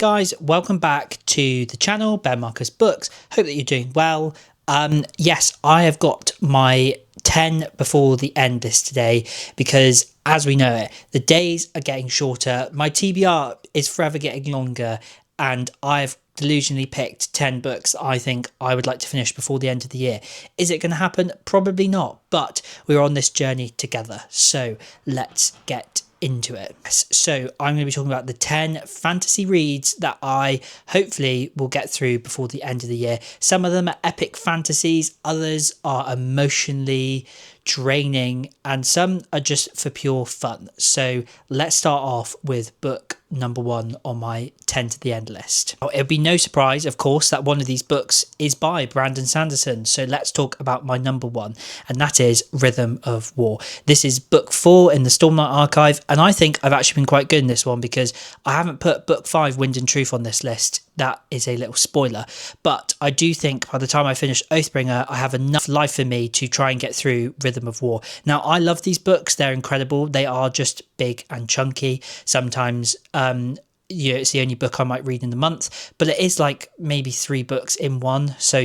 guys, welcome back to the channel, Ben Marcus Books. Hope that you're doing well. Yes, I have got my 10 before the end list today because, as we know it, the days are getting shorter. My TBR is forever getting longer, and I've delusionally picked 10 books I think I would like to finish before the end of the year. Is it going to happen? Probably not, but we're on this journey together. So let's get into it. So I'm going to be talking about the 10 fantasy reads that I hopefully will get through before the end of the year. Some of them are epic fantasies, others are emotionally draining, and some are just for pure fun. So let's start off with book number 1 on my 10 to the end list. It'll be no surprise, of course, that one of these books is by Brandon Sanderson. So let's talk about my number 1, and that is Rhythm of War. This is book 4 in the Stormlight Archive, and I think I've actually been quite good in this one because I haven't put book 5, Wind and Truth, on this list. That is a little spoiler, but I do think by the time I finish Oathbringer, I have enough life in me to try and get through Rhythm of War. Now, I love these books. They're incredible. They are just big and chunky. Sometimes, it's the only book I might read in the month, but it is like maybe 3 books in one. So,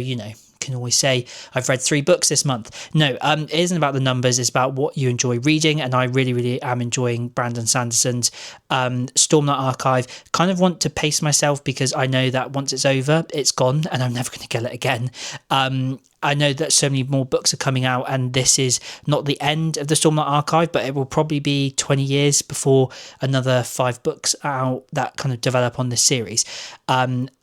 can always say I've read 3 books this month. No, it isn't about the numbers, it's about what you enjoy reading, and I really am enjoying Brandon Sanderson's Stormlight Archive. Kind of want to pace myself because I know that once it's over, it's gone and I'm never going to get it again. I know that so many more books are coming out, and this is not the end of the Stormlight Archive, but it will probably be 20 years before another 5 books are out that kind of develop on this series.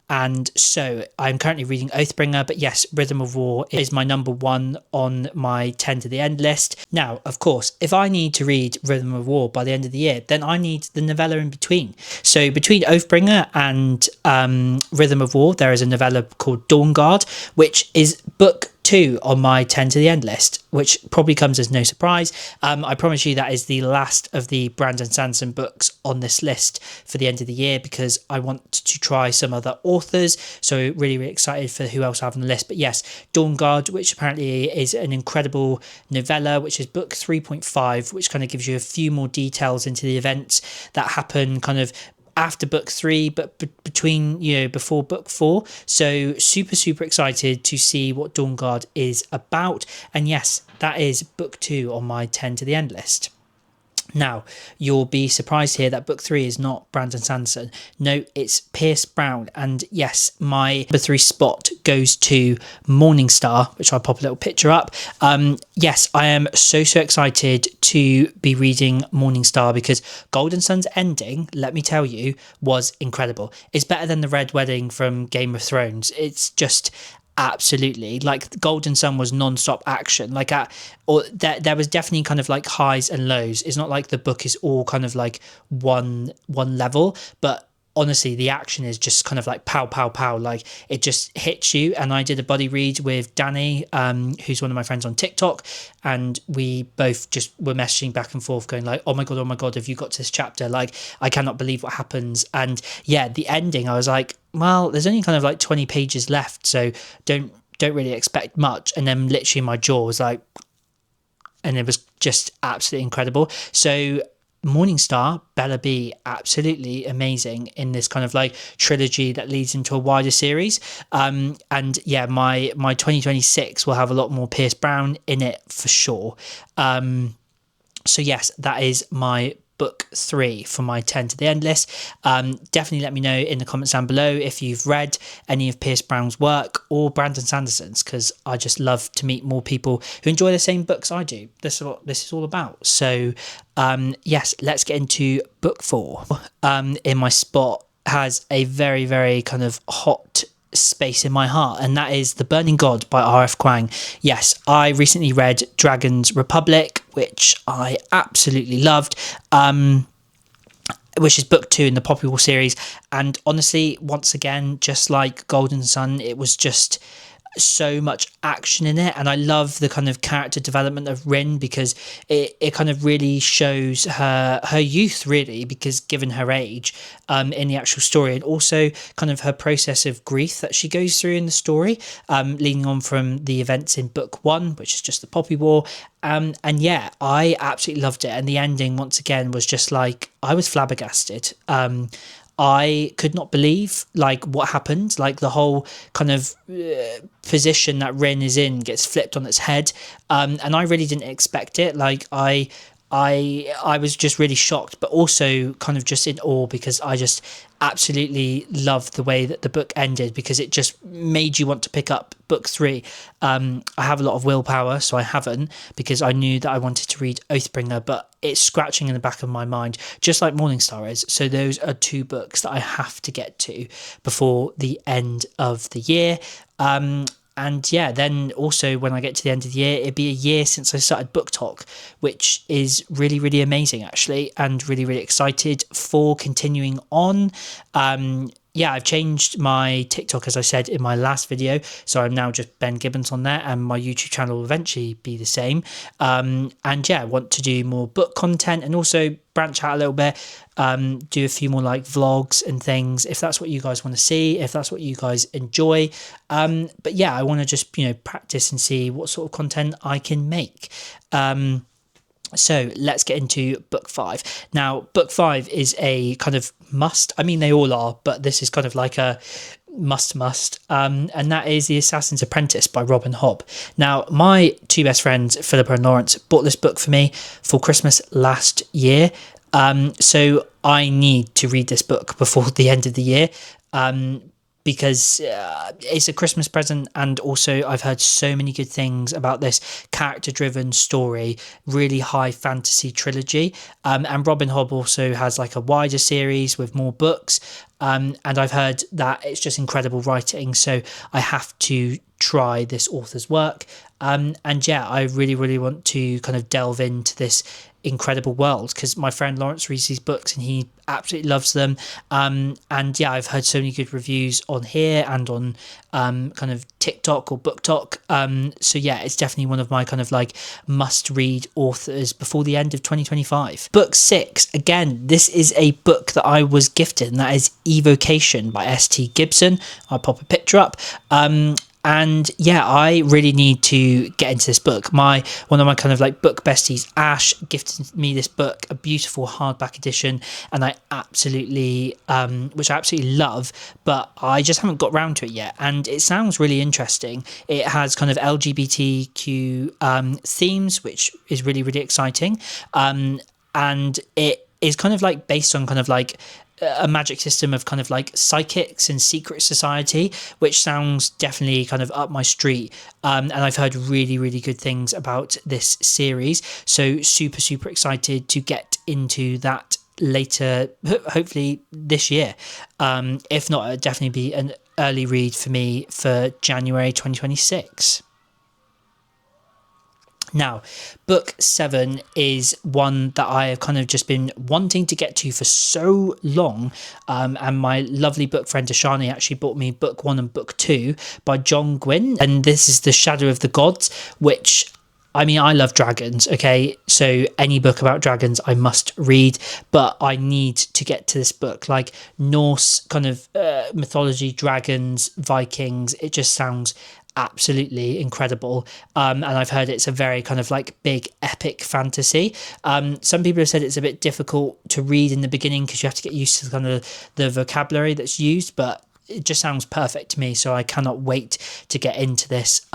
And so I'm currently reading Oathbringer, but yes, Rhythm of War is my number 1 on my 10 to the end list. Now, of course, if I need to read Rhythm of War by the end of the year, then I need the novella in between. So between Oathbringer and Rhythm of War, there is a novella called Dawnshard, which is book 2 on my 10 to the end list, which probably comes as no surprise. I promise you that is the last of the Brandon Sanderson books on this list for the end of the year because I want to try some other authors. So really excited for who else I have on the list. But yes, Dawnshard, which apparently is an incredible novella, which is book 3.5, which kind of gives you a few more details into the events that happen kind of after book 3, but between, before book 4. So super excited to see what Dawnshard is about. And yes, that is book 2 on my 10 to the end list. Now, you'll be surprised here that book 3 is not Brandon Sanderson. No, it's Pierce Brown. And yes, my number 3 spot goes to Morningstar, which I'll pop a little picture up. Yes, I am so excited to be reading Morningstar because Golden Sun's ending, let me tell you, was incredible. It's better than the Red Wedding from Game of Thrones. It's just absolutely, like, Golden Sun was non-stop action, there was definitely kind of like highs and lows. It's not like the book is all kind of like one level, but honestly the action is just kind of like pow pow pow, like it just hits you. And I did a buddy read with Danny, who's one of my friends on TikTok, and we both just were messaging back and forth going like, oh my god, have you got to this chapter? Like, I cannot believe what happens. And yeah, the ending, I was like, well, there's only kind of like 20 pages left, so don't really expect much. And then literally my jaw was like, and it was just absolutely incredible. So Morningstar, Bella B, absolutely amazing in this kind of like trilogy that leads into a wider series. And yeah, my 2026 will have a lot more Pierce Brown in it for sure. So yes, that is my book 3 for my 10 to the end list. Definitely let me know in the comments down below if you've read any of Pierce Brown's work or Brandon Sanderson's, because I just love to meet more people who enjoy the same books I do. This is what this is all about. So yes, let's get into book 4. In my spot has a very kind of hot space in my heart, and that is The Burning God by R.F. Kuang. Yes, I recently read Dragon's Republic, which I absolutely loved, which is book 2 in the Poppy War series. And honestly, once again, just like Golden Sun, it was just so much action in it, and I love the kind of character development of Rin because it kind of really shows her youth, really, because given her age in the actual story, and also kind of her process of grief that she goes through in the story, leading on from the events in book 1, which is just the Poppy War. And yeah, I absolutely loved it, and the ending once again was just like, I was flabbergasted. I could not believe like what happened. Like the whole kind of position that Rin is in gets flipped on its head, and I really didn't expect it. Like I was just really shocked, but also kind of just in awe, because I just absolutely loved the way that the book ended, because it just made you want to pick up book 3. I have a lot of willpower, so I haven't, because I knew that I wanted to read Oathbringer, but it's scratching in the back of my mind, just like Morningstar is. So those are 2 books that I have to get to before the end of the year. And yeah, then also when I get to the end of the year, it'd be a year since I started Book Talk, which is really, really amazing, actually, and really, really excited for continuing on. Yeah, I've changed my TikTok, as I said in my last video, so I'm now just Ben Gibbons on there, and my YouTube channel will eventually be the same. And yeah, I want to do more book content and also branch out a little bit, do a few more like vlogs and things, if that's what you guys want to see, if that's what you guys enjoy. But yeah, I want to just, practice and see what sort of content I can make. So let's get into book 5. Now, book 5 is a kind of must. I mean, they all are, but this is kind of like a must. And that is The Assassin's Apprentice by Rob and Hobb. Now, my 2 best friends, Philippa and Lawrence, bought this book for me for Christmas last year. So I need to read this book before the end of the year. Because it's a Christmas present, and also I've heard so many good things about this character-driven story, really high fantasy trilogy. And Robin Hobb also has like a wider series with more books, and I've heard that it's just incredible writing, so I have to try this author's work. And yeah, I really, really want to kind of delve into this incredible world, because my friend Lawrence reads these books and he absolutely loves them. And yeah, I've heard so many good reviews on here and on kind of TikTok or Book Talk. So yeah, it's definitely one of my kind of like must read authors before the end of 2025. Book 6, again, this is a book that I was gifted, and that is Evocation by S.T. Gibson. I'll pop a picture up. And yeah, I really need to get into this book. One of my kind of like book besties, Ash, gifted me this book, a beautiful hardback edition, and I absolutely, which I absolutely love, but I just haven't got round to it yet. And it sounds really interesting. It has kind of LGBTQ themes, which is really, really exciting. And it is kind of like based on kind of like a magic system of kind of like psychics and secret society, which sounds definitely kind of up my street. And I've heard really, really good things about this series. So super, super excited to get into that later, hopefully this year. If not, it'll definitely be an early read for me for January 2026. Now, book 7 is one that I have kind of just been wanting to get to for so long, and my lovely book friend Ashani actually bought me book 1 and book 2 by Gwynne, and this is The Shadow of the Gods, which, I mean, I love dragons, okay, so any book about dragons I must read, but I need to get to this book, like Norse kind of mythology, dragons, Vikings, it just sounds absolutely incredible. And I've heard it's a very kind of like big epic fantasy. Some people have said it's a bit difficult to read in the beginning because you have to get used to kind of the vocabulary that's used, but it just sounds perfect to me, so I cannot wait to get into this.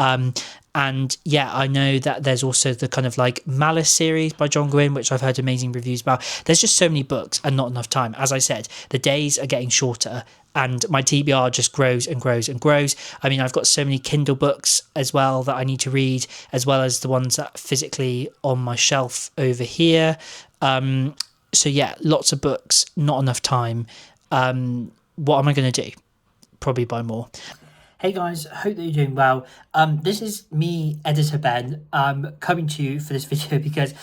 And yeah, I know that there's also the kind of like Malice series by Gwynne, which I've heard amazing reviews about. There's just so many books and not enough time. As I said, the days are getting shorter and my TBR just grows and grows and grows. I mean, I've got so many Kindle books as well that I need to read, as well as the ones that are physically on my shelf over here. So yeah, lots of books, not enough time. What am I going to do? Probably buy more. Hey guys, hope that you're doing well. This is me, Editor Ben, coming to you for this video because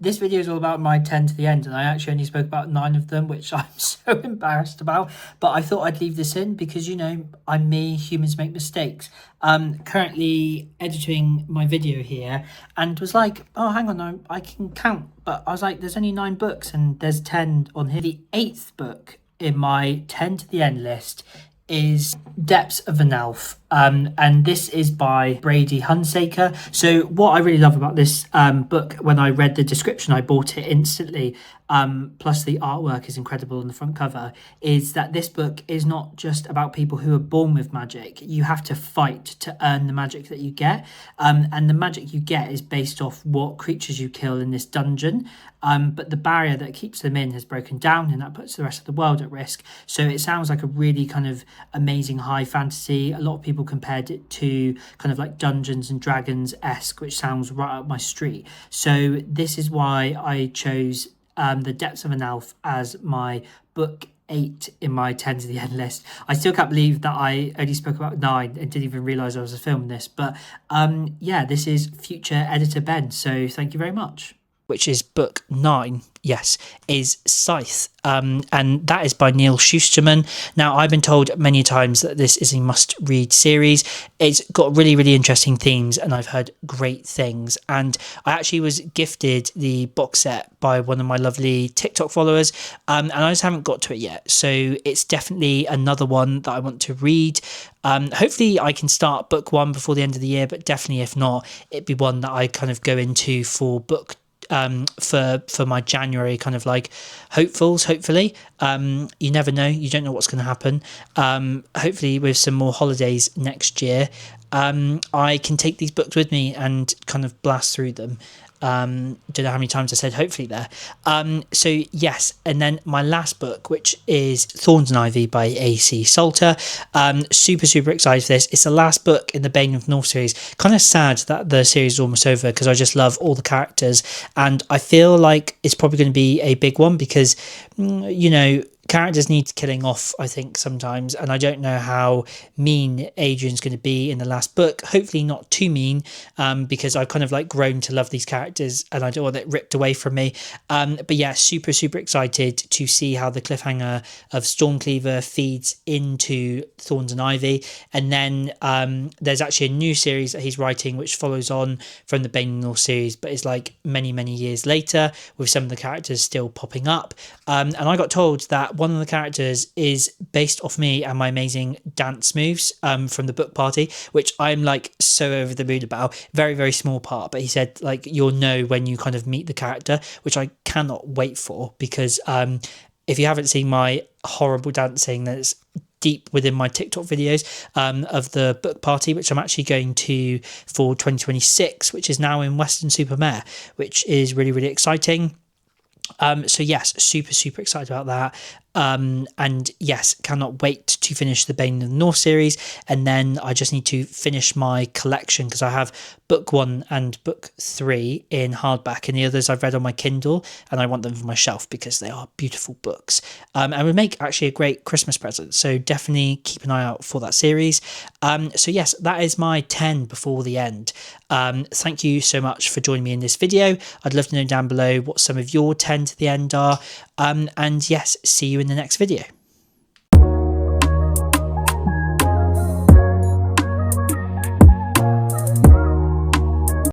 this video is all about my 10 to the end, and I actually only spoke about 9 of them, which I'm so embarrassed about, but I thought I'd leave this in because, you know, I'm me, humans make mistakes. Currently editing my video here and was like, oh, hang on, I can count, but I was like, there's only 9 books and there's 10 on here. The 8th book in my 10 to the end list is Depths of Vanalf, and this is by Brady Hunsaker. So what I really love about this book, when I read the description, I bought it instantly. plus the artwork is incredible on the front cover, is that this book is not just about people who are born with magic. You have to fight to earn the magic that you get, and the magic you get is based off what creatures you kill in this dungeon. But the barrier that keeps them in has broken down, and that puts the rest of the world at risk. So it sounds like a really kind of amazing high fantasy. A lot of people compared it to kind of like Dungeons and Dragons-esque, which sounds right up my street. So this is why I chose The Depths of Vanalf as my book 8 in my 10 to the end list. I still can't believe that I only spoke about 9 and didn't even realise I was filming this. But yeah, this is future editor Ben, so thank you very much. Which is book 9, yes, is Scythe. And that is by Neal Shusterman. Now, I've been told many times that this is a must-read series. It's got really, really interesting themes, and I've heard great things. And I actually was gifted the box set by one of my lovely TikTok followers, and I just haven't got to it yet. So it's definitely another one that I want to read. Hopefully I can start book 1 before the end of the year, but definitely if not, it'd be one that I kind of go into for book for my January kind of like hopefuls. Hopefully you never know, you don't know what's going to happen. Hopefully with some more holidays next year, I can take these books with me and kind of blast through them. Don't know how many times I said hopefully there. So yes, and then my last book, which is Thorns and Ivy by A.C. Salter. Super excited for this. It's the last book in the Bane of North series. Kind of sad that the series is almost over, because I just love all the characters, and I feel like it's probably going to be a big one because, you know, characters need killing off, I think, sometimes, and I don't know how mean Adrian's going to be in the last book. Hopefully not too mean, because I've kind of like grown to love these characters and I don't want it ripped away from me. But yeah, super excited to see how the cliffhanger of Stormcleaver feeds into Thorns and Ivy. And then there's actually a new series that he's writing which follows on from the Bane of the North series, but is like many years later, with some of the characters still popping up. And I got told that one of the characters is based off me and my amazing dance moves from the book party, which I'm like so over the moon about. Very small part, but he said like you'll know when you kind of meet the character, which I cannot wait for, because if you haven't seen my horrible dancing that's deep within my TikTok videos of the book party, which I'm actually going to for 2026, which is now in Weston-super-Mare, which is really exciting. So yes, super excited about that. And yes, cannot wait to finish the Bane of the North series, and then I just need to finish my collection, because I have book 1 and book 3 in hardback, and the others I've read on my Kindle, and I want them for my shelf because they are beautiful books, and would make actually a great Christmas present. So definitely keep an eye out for that series. So yes, that is my 10 before the end. Thank you so much for joining me in this video. I'd love to know down below what some of your 10 to the end are. And yes, see you in the next video.